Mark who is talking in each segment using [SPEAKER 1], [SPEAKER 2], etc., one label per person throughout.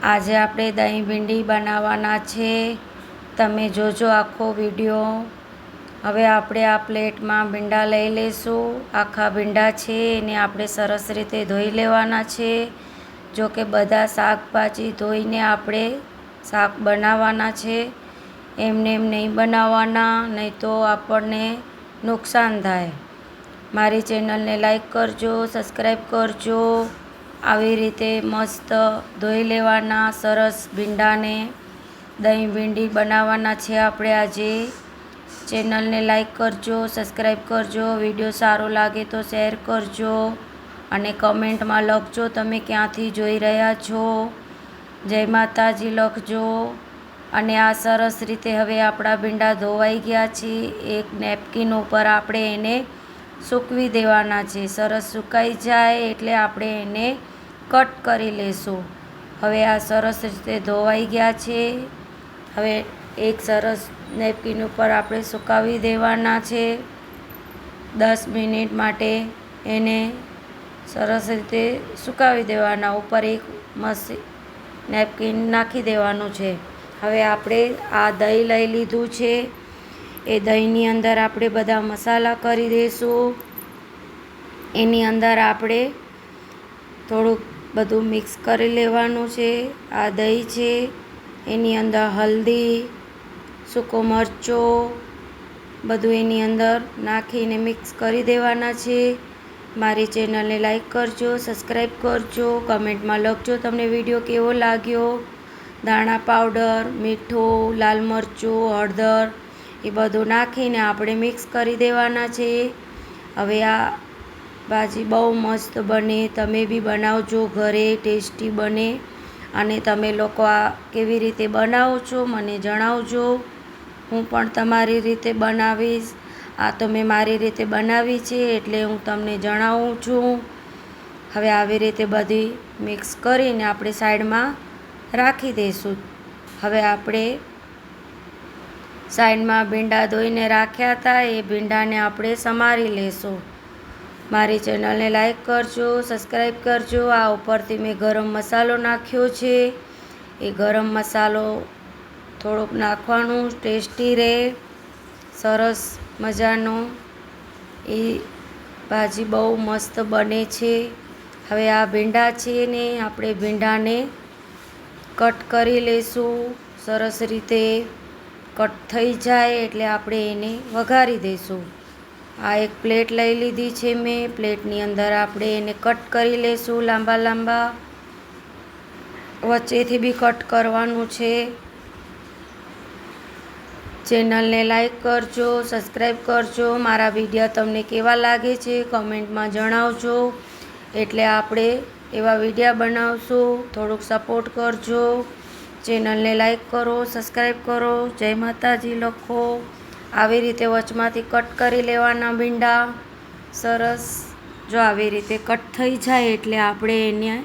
[SPEAKER 1] આજે આપણે દહીં ભીંડી બનાવવાના છે। તમે જોજો આખો વિડીયો। હવે આપણે આ પ્લેટમાં ભીંડા લઈ લઈશું। આખા ભીંડા છે એને આપણે સરસ રીતે ધોઈ લેવાના છે। જો કે બધા શાકભાજી ધોઈને આપણે શાક બનાવવાના છે, એમને એમ નહીં બનાવવાના, નહીં તો આપણને નુકસાન થાય। મારી ચેનલને લાઈક કરજો, સબસ્ક્રાઈબ કરજો। આવી રીતે મસ્ત ધોઈ લેવાના સરસ ભીંડાને। દહીં ભીંડી બનાવવાના છે આપણે આજે। ચેનલને લાઈક કરજો, સબસ્ક્રાઈબ કરજો। વિડીયો સારો લાગે તો શેર કરજો અને કમેન્ટમાં લખજો તમે ક્યાંથી જોઈ રહ્યા છો। જય માતાજી લખજો। અને આ સરસ રીતે હવે આપણા ભીંડા ધોવાઈ ગયા છે। એક નેપકિન ઉપર આપણે એને સૂકવી દેવાના છે। સરસ સુકાઈ જાય એટલે આપણે એને કટ કરી લેશું। હવે આ સરસ રીતે ધોવાઈ ગયા છે। હવે એક સરસ નેપકિન ઉપર આપણે સુકાવી દેવાના છે। 10 મિનિટ માટે એને સરસ રીતે સુકાવી દેવાના। ઉપર એક નેપકિન નાખી દેવાનું છે। હવે આપણે આ દહીં લઈ લીધું છે। એ દહીંની અંદર આપણે બધા મસાલા કરી દઈશું। એની અંદર આપણે થોડુંક બધું મિક્સ કરી લેવાનું છે। આ દહીં છે એની અંદર હલ્દી, સૂકો મરચો બધું એની અંદર નાખીને મિક્સ કરી દેવાના છે। મારી ચેનલને લાઈક કરજો, સબસ્ક્રાઈબ કરજો, કમેન્ટમાં લખજો તમને વિડીયો કેવો લાગ્યો। ધાણા પાવડર, મીઠું, લાલ મરચું, હળદર એ બધું નાખીને આપણે મિક્સ કરી દેવાના છે। હવે આ ભાજી બહુ મસ્ત બને, તમે બી બનાવજો ઘરે, ટેસ્ટી બને। અને તમે લોકો આ કેવી રીતે બનાવો છો મને જણાવજો। હું પણ તમારી રીતે બનાવીશ। આ તો મેં મારી રીતે બનાવી છે એટલે હું તમને જણાવું છું। હવે આવી રીતે બધી મિક્સ કરીને આપણે સાઈડમાં રાખી દઈશું। હવે આપણે સાઈડમાં ભીંડા ધોઈને રાખ્યા હતા એ ભીંડાને આપણે સમારી લેશું। મારી ચેનલને લાઈક કરજો, સબસ્ક્રાઈબ કરજો। આ ઉપરથી મેં ગરમ મસાલો નાખ્યો છે। એ ગરમ મસાલો થોડોક નાખવાનું, ટેસ્ટી રહે, સરસ મજાનો એ ભાજી બહુ મસ્ત બને છે। હવે આ ભીંડા છે ને આપણે ભીંડાને કટ કરી લઈશું। સરસ રીતે કટ થઈ જાય એટલે આપણે એને વઘારી દઈશું। આ એક પ્લેટ લઈ લીધી છે મેં। પ્લેટની અંદર આપણે એને કટ કરી લઈશું લાંબા લાંબા, વચ્ચેથી બી કટ કરવાનું છે। ચેનલને લાઈક કરજો, સબસ્ક્રાઈબ કરજો। મારા વિડીયો તમને કેવા લાગે છે કમેન્ટમાં જણાવજો, એટલે આપણે એવા વિડીયો બનાવશું। થોડુંક સપોર્ટ કરજો। ચેનલને લાઈક કરો, સબસ્ક્રાઈબ કરો। જય માતાજી લખો। આવી રીતે વચમાંથી કટ કરી લેવાના ભીંડા સરસ। જો આવી રીતે કટ થઈ જાય એટલે આપણે એને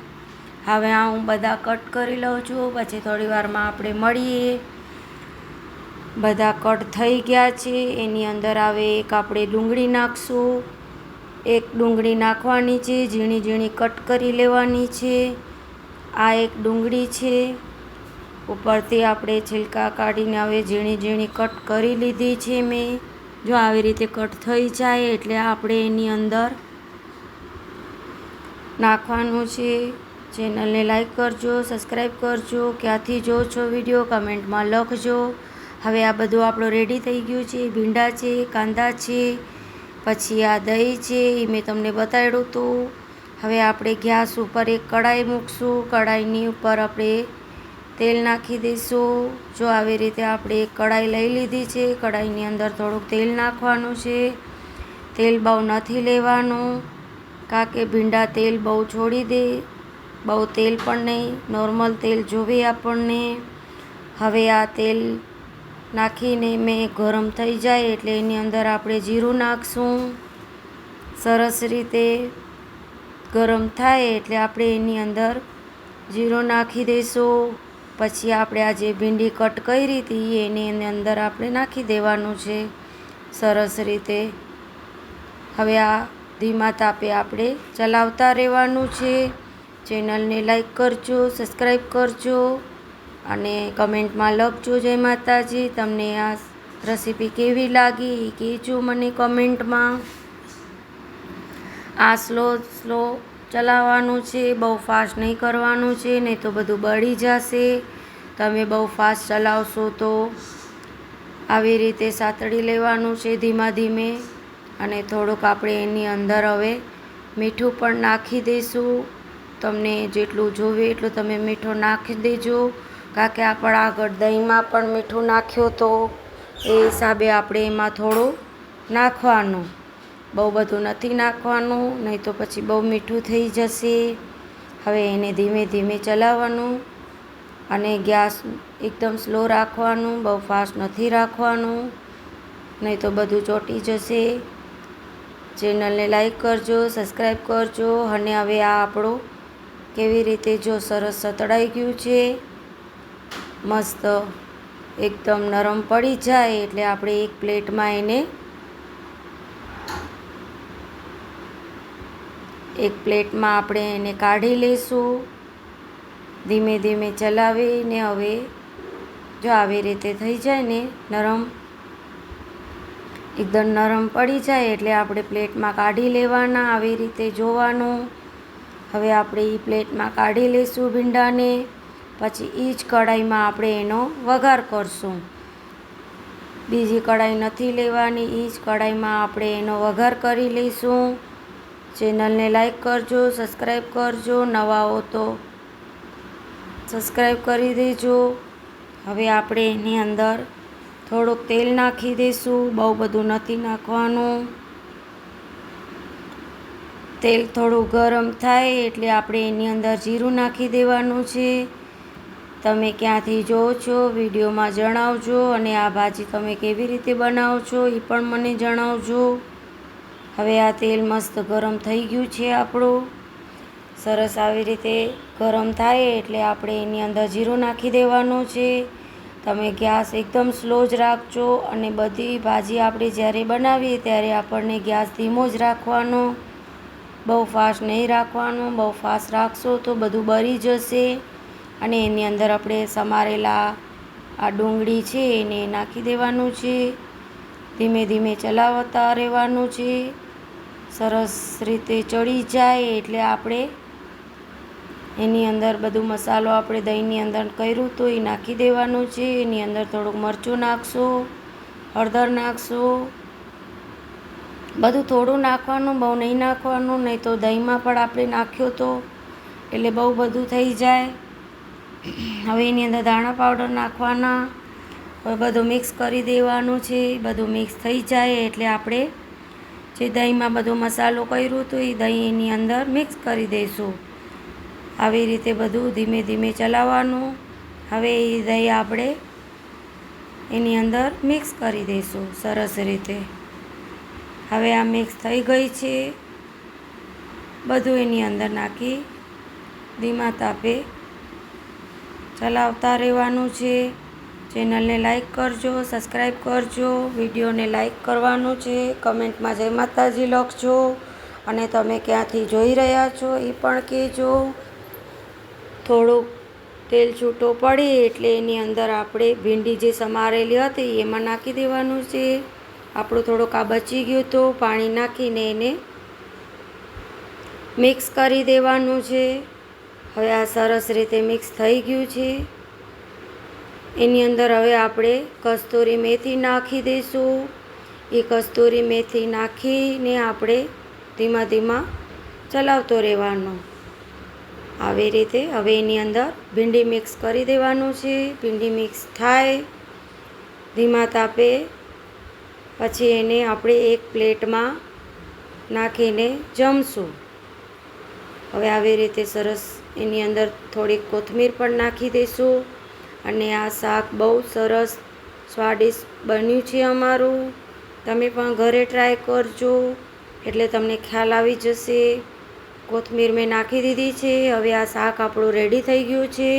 [SPEAKER 1] હવે હું બધા કટ કરી લઉં છું, પછી થોડી વારમાં આપણે મળીએ। બધા કટ થઈ ગયા છે। એની અંદર હવે એક આપણે ડુંગળી નાખશું। એક ડુંગળી નાખવાની છે, ઝીણી ઝીણી કટ કરી લેવાની છે। આ એક ડુંગળી છે। ઉપરથી આપણે છિલકા કાઢીને હવે ઝીણી ઝીણી કટ કરી લીધી છે મેં। જો આવી રીતે કટ થઈ જાય એટલે આપણે એની અંદર નાખવાનું છે। ચેનલને લાઈક કરજો, સબસ્ક્રાઈબ કરજો। ક્યાંથી જો છો વિડીયો કમેન્ટમાં લખજો। હવે આ બધું આપણું રેડી થઈ ગયું છે। ભીંડા છે, કાંદા છે, પછી આ દહીં છે એ મેં તમને બતાવ્યું હતું। હવે આપણે ગેસ ઉપર એક કઢાઈ મૂકશું। કઢાઈની ઉપર આપણે તેલ નાખી દઈશું। જો આવી રીતે આપણે એક કઢાઈ લઈ લીધી છે। કઢાઈની અંદર થોડુંક તેલ નાખવાનું છે। તેલ બહુ નથી લેવાનું, કારણ કે ભીંડા તેલ બહુ છોડી દે, બહુ તેલ પણ નહીં, નોર્મલ તેલ જોવે આપણને। હવે આ તેલ નાખીને મેં ગરમ થઈ જાય એટલે એની અંદર આપણે જીરું નાખશું। સરસ રીતે ગરમ થાય એટલે આપણે એની અંદર જીરું નાખી દઈશું। પછી આપણે આ જે ભીંડી કટ કરી હતી એની અંદર આપણે નાખી દેવાનું છે સરસ રીતે। હવે આ ધીમા તાપે આપણે ચલાવતા રહેવાનું છે। ચેનલને લાઈક કરજો, સબસ્ક્રાઈબ કરજો અને કમેન્ટમાં લખજો જય માતાજી. તમને આ રેસીપી કેવી લાગી એ કહેજો મને કમેન્ટમાં. આ સ્લો ચલાવવાનું છે, બહુ ફાસ્ટ નહીં કરવાનું છે, નહીં તો બધું બળી જશે. તમે બહુ ફાસ્ટ ચલાવશો તો આવી રીતે સાતળી લેવાનું છે ધીમા ધીમે. અને થોડુંક આપણે એની અંદર હવે મીઠું પણ નાખી દઈશું. તમને જેટલું જોવે એટલું તમે મીઠું નાખી દેજો, કારણ કે આપણે આગળ દહીંમાં પણ મીઠું નાખ્યું તો એ હિસાબે આપણે એમાં થોડું નાખવાનું. બહુ બધું નથી નાખવાનું, નહીં તો પછી બહુ મીઠું થઈ જશે. હવે એને ધીમે ધીમે ચલાવવાનું અને ગેસ એકદમ સ્લો રાખવાનું, બહુ ફાસ્ટ નથી રાખવાનું, નહીં તો બધું ચોંટી જશે. ચેનલને લાઈક કરજો, સબસ્ક્રાઈબ કરજો. અને હવે આ આપણું કેવી રીતે જો સરસ સતળાઈ ગયું છે, મસ્ત એકદમ નરમ પડી જાય એટલે આપણે એક પ્લેટમાં એને કાઢી લઈશું. ધીમે ધીમે ચલાવીને હવે જો આવી રીતે થઈ જાય ને નરમ, એકદમ નરમ પડી જાય એટલે આપણે પ્લેટમાં કાઢી લેવાના. આવી રીતે જોવાનું. હવે આપણે એ પ્લેટમાં કાઢી લઈશું ભીંડાને. પછી એ જ કઢાઈમાં આપણે એનો વઘાર કરશું. બીજી કઢાઈ નથી લેવાની, એ જ કઢાઈમાં આપણે એનો વઘાર કરી લઈશું. ચેનલને લાઈક કરજો, સબસ્ક્રાઈબ કરજો. નવા હો તો સબસ્ક્રાઈબ કરી દેજો. હવે આપણે એની અંદર થોડુંક તેલ નાખી દઈશું, બહુ બધું નથી નાખવાનું. તેલ થોડું ગરમ થાય એટલે આપણે એની અંદર જીરું નાખી દેવાનું છે. તમે ક્યાંથી જોવો છો વિડીયોમાં જણાવજો, અને આ ભાજી તમે કેવી રીતે બનાવો છો એ પણ મને જણાવજો. હવે આ તેલ મસ્ત ગરમ થઈ ગયું છે આપણું. સરસ આવી રીતે ગરમ થાય એટલે આપણે એની અંદર જીરું નાખી દેવાનું છે. તમે ગેસ એકદમ સ્લો જ રાખજો, અને બધી ભાજી આપણે જ્યારે બનાવીએ ત્યારે આપણને ગેસ ધીમો જ રાખવાનો, બહુ ફાસ્ટ નહીં રાખવાનું. બહુ ફાસ્ટ રાખશો તો બધું બળી જશે. અને એની અંદર આપણે સમારેલા આ ડુંગળી છે એને નાખી દેવાનું છે. ધીમે ધીમે ચલાવતા રહેવાનું છે. સરસ રીતે ચડી જાય એટલે આપણે એની અંદર બધું મસાલો આપણે દહીંની અંદર કર્યું તો એ નાખી દેવાનું છે. એની અંદર થોડુંક મરચું નાખશો, હળદર નાખશો, બધું થોડું નાખવાનું, બહુ નહીં નાખવાનું, નહીં તો દહીંમાં પણ આપણે નાખ્યો તો એટલે બહુ બધું થઈ જાય. હવે એની અંદર ધાણા પાવડર નાખવાના. હવે બધું મિક્સ કરી દેવાનું છે. બધું મિક્સ થઈ જાય એટલે આપણે જે દહીંમાં બધો મસાલો કર્યો તો એ દહીં એની અંદર મિક્સ કરી દઈશું. આવી રીતે બધું ધીમે ધીમે ચલાવવાનું. હવે એ દહીં આપણે એની અંદર મિક્સ કરી દઈશું સરસ રીતે. હવે આ મિક્સ થઈ ગઈ છે. બધું એની અંદર નાખી ધીમા તાપે ચલાવતા રહેવાનું છે. ચેનલને લાઈક કરજો, સબસ્ક્રાઈબ કરજો. વિડીયોને લાઈક કરવાનું છે. કમેન્ટમાં જય માતાજી લખજો, અને તમે ક્યાંથી જોઈ રહ્યા છો એ પણ કહેજો. થોડુંક તેલ છૂટો પડી એટલે એની અંદર આપણે ભીંડી જે સમારેલી હતી એમાં નાખી દેવાનું છે. આપણું થોડુંક આ બચી ગયું તો પાણી નાખીને એને મિક્સ કરી દેવાનું છે. હવે આ સરસ રીતે મિક્સ થઈ ગયું છે. એની અંદર હવે આપણે કસ્તુરી મેથી નાખી દઈશું. એ કસ્તુરી મેથી નાખીને આપણે ધીમા ધીમા ચલાવતો રહેવાનો. આવી રીતે હવે એની અંદર ભીંડી મિક્સ કરી દેવાનું છે. ભીંડી મિક્સ થાય ધીમા તાપે પછી એને આપણે એક પ્લેટમાં નાખીને જમશું. હવે આવી રીતે સરસ એની અંદર થોડીક કોથમીર પણ નાખી દઈશું. અને આ શાક બહુ સરસ સ્વાદિષ્ટ બન્યું છે અમારું. તમે પણ ઘરે ટ્રાય કરજો એટલે તમને ખ્યાલ આવી જશે. કોથમીર મેં નાખી દીધી છે. હવે આ શાક આપણું રેડી થઈ ગયું છે.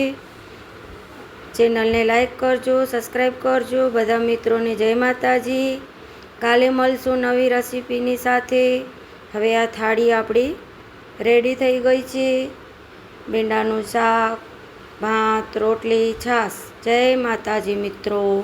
[SPEAKER 1] ચેનલને લાઈક કરજો, સબસ્ક્રાઈબ કરજો. બધા મિત્રોને જય માતાજી. કાલે મળશું નવી રેસીપીની સાથે. હવે આ થાળી આપણી રેડી થઈ ગઈ છે. ભીંડાનું શાક, ભાત, રોટલી, છાશ. જય માતાજી મિત્રો.